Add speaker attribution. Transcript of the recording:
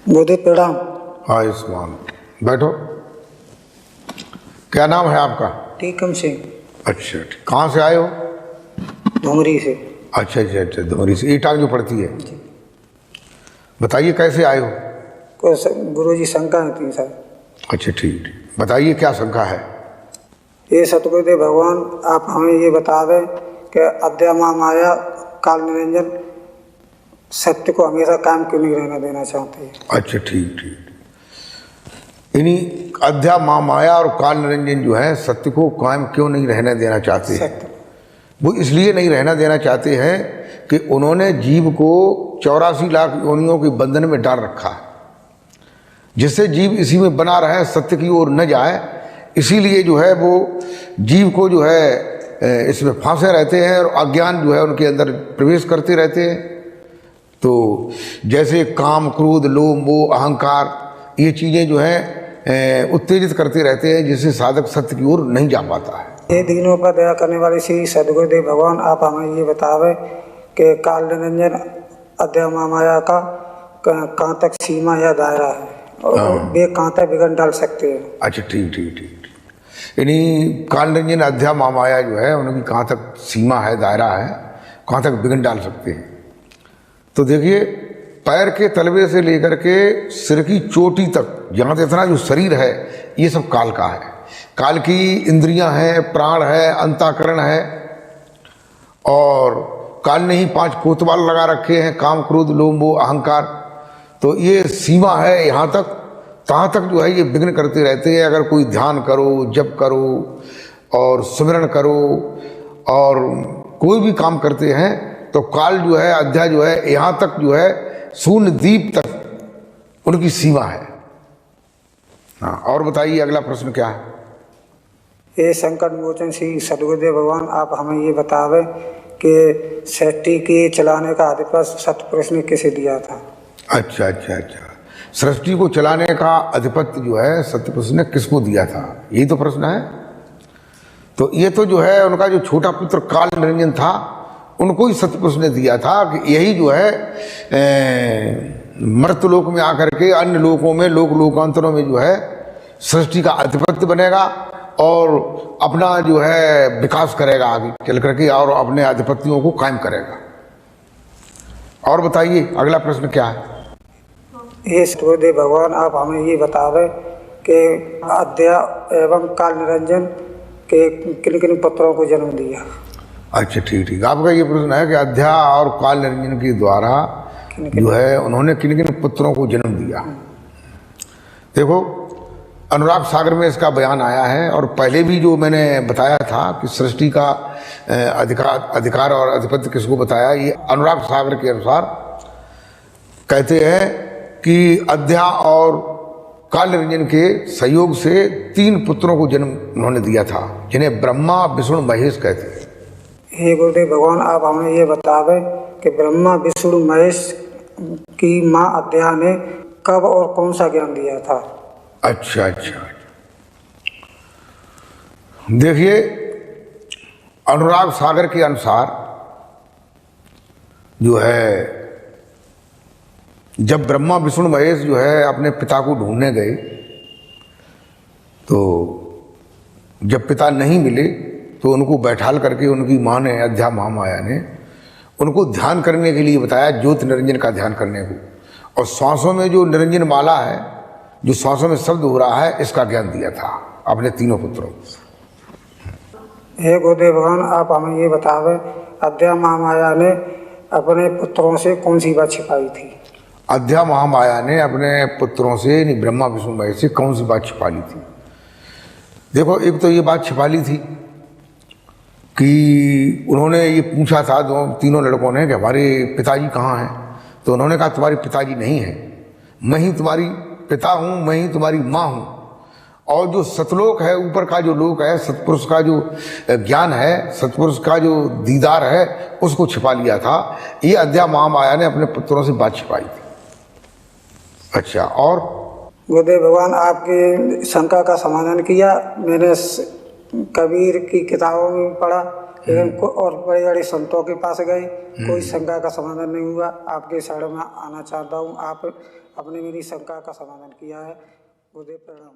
Speaker 1: गुरुदेव प्रणाम।
Speaker 2: आयुष्मान, बैठो। क्या नाम है आपका?
Speaker 1: टीकम सिंह।
Speaker 2: अच्छा, कहाँ से आए हो?
Speaker 1: धुमरी से।
Speaker 2: अच्छा अच्छा अच्छा, धुमरी से। ईटांग जो पड़ती है। बताइए कैसे आए हो?
Speaker 1: गुरुजी शंका थी सर।
Speaker 2: अच्छा ठीक ठीक, बताइए क्या शंका है?
Speaker 1: ये सतगुरुदेव भगवान आप हमें ये बता दें कि अद्या माया काल निरंजन सत्य को हमेशा कायम क्यों नहीं रहना देना चाहते हैं?
Speaker 2: अच्छा ठीक ठीक। इन्हीं अध्या माया और काल निरंजन जो है सत्य को कायम क्यों नहीं रहने देना चाहते हैं? वो इसलिए नहीं रहना देना चाहते हैं कि उन्होंने जीव को 84 लाख योनियों के बंधन में डाल रखा है, जिससे जीव इसी में बना रहे, सत्य की ओर न जाए। इसीलिए जो है वो जीव को जो है इसमें फांसे रहते हैं और अज्ञान जो है उनके अंदर प्रवेश करते रहते हैं। तो जैसे काम, क्रोध, लोभ, मोह, अहंकार, ये चीज़ें जो हैं उत्तेजित करते रहते हैं, जिससे साधक सत्य की ओर नहीं जा पाता है।
Speaker 1: ये दीनों पर दया करने वाले श्री सदगुरुदेव भगवान आप हमें ये बतावे कि काल निरंजन अद्या माया का कहाँ तक सीमा या दायरा है और वे कहाँ तक बिगड़ डाल सकते हैं? अच्छा
Speaker 2: ठीक ठीक ठीक। यानी काल निरंजन अध्या माया जो है उनकी कहाँ तक सीमा है, दायरा है, कहाँ तक बिगड़ डाल सकते हैं। तो देखिए, पैर के तलवे से लेकर के सिर की चोटी तक, जहाँ से इतना जो शरीर है, ये सब काल का है। काल की इंद्रियां हैं, प्राण है, अंतःकरण है, और काल ने ही 5 कोतवाल लगा रखे हैं, काम, क्रोध, लोभ, मोह, अहंकार। तो ये सीमा है, यहाँ तक तहाँ तक जो है ये विघ्न करते रहते हैं। अगर कोई ध्यान करो, जप करो और सुमिरन करो और कोई भी काम करते हैं तो काल जो है, अध्याय जो है, यहाँ तक जो है शून्य द्वीप तक उनकी सीमा है। हाँ, और बताइए अगला प्रश्न क्या है?
Speaker 1: ये संकट मोचन श्री सदगुरुदेव भगवान आप हमें ये बतावे कि सृष्टि के चलाने का अधिपति सतपुरुष ने किसे दिया था? अच्छा
Speaker 2: अच्छा अच्छा, सृष्टि को चलाने का अधिपति जो है सतपुरुष ने किसको दिया था, यही तो प्रश्न है। तो ये तो जो है उनका जो छोटा पुत्र काल निरंजन था, उनको ही सतपुरुष ने दिया था कि यही जो है मर्त्यलोक में आकर के अन्य लोकों में, लोकांतरों में जो है सृष्टि का अधिपत्य बनेगा और अपना जो है विकास करेगा आगे चल करके और अपने आधिपत्यों को कायम करेगा। और बताइए अगला प्रश्न क्या है?
Speaker 1: ये सतगुरुदेव भगवान आप हमें ये बतावे कि अद्या एवं काल निरंजन के किन किन पुत्रों को जन्म दिया? अच्छा
Speaker 2: ठीक ठीक, आपका ये प्रश्न है कि अध्या और काल निरंजन के द्वारा जो है उन्होंने किन किन पुत्रों को जन्म दिया। देखो, अनुराग सागर में इसका बयान आया है और पहले भी जो मैंने बताया था कि सृष्टि का अधिकार और अधिपत्य किसको बताया, ये अनुराग सागर के अनुसार कहते हैं कि अध्या और काल निरंजन के सहयोग से 3 पुत्रों को जन्म उन्होंने दिया था, जिन्हें ब्रह्मा, विष्णु, महेश कहते हैं।
Speaker 1: हे गुरुदेव भगवान आप हमें ये बतावे कि ब्रह्मा, विष्णु, महेश की माँ अद्या ने कब और कौन सा ज्ञान दिया था?
Speaker 2: अच्छा अच्छा, देखिए अनुराग सागर के अनुसार जो है जब ब्रह्मा, विष्णु, महेश जो है अपने पिता को ढूंढने गए, तो जब पिता नहीं मिले तो उनको बैठाल करके उनकी माँ ने, अध्या महामाया ने, उनको ध्यान करने के लिए बताया, ज्योति निरंजन का ध्यान करने को, और श्वासों में जो निरंजन माला है, जो श्वासों में शब्द हो रहा है, इसका ज्ञान दिया था अपने 3 पुत्रों को।
Speaker 1: हे गुरुदेव भगवान आप हमें ये बतावे अद्या महामाया ने अपने पुत्रों से कौन सी बात छिपाई थी?
Speaker 2: अध्या महामाया ने अपने पुत्रों से, ब्रह्मा, विष्णु, महेश से कौन सी बात छिपा ली थी? देखो, एक तो ये बात छिपा ली थी कि उन्होंने ये पूछा था 3 लड़कों ने कि हमारे पिताजी कहाँ हैं? तो उन्होंने कहा तुम्हारे पिताजी नहीं हैं, मैं ही तुम्हारी पिता हूँ, मैं ही तुम्हारी माँ हूँ। और जो सतलोक है, ऊपर का जो लोक है, सतपुरुष का जो ज्ञान है, सतपुरुष का जो दीदार है, उसको छिपा लिया था। ये अध्या महामाया ने अपने पुत्रों से बात छिपाई थी। अच्छा, और
Speaker 1: गुरुदेव भगवान आपकी शंका का समाधान किया। मैंने कबीर की किताबों में पढ़ा लेकिन और बड़े बड़े संतों के पास गए, कोई शंका का समाधान नहीं हुआ। आपके शरण में आना चाहता हूँ, आप अपने मेरी शंका का समाधान किया है। गुरुदेव प्रणाम।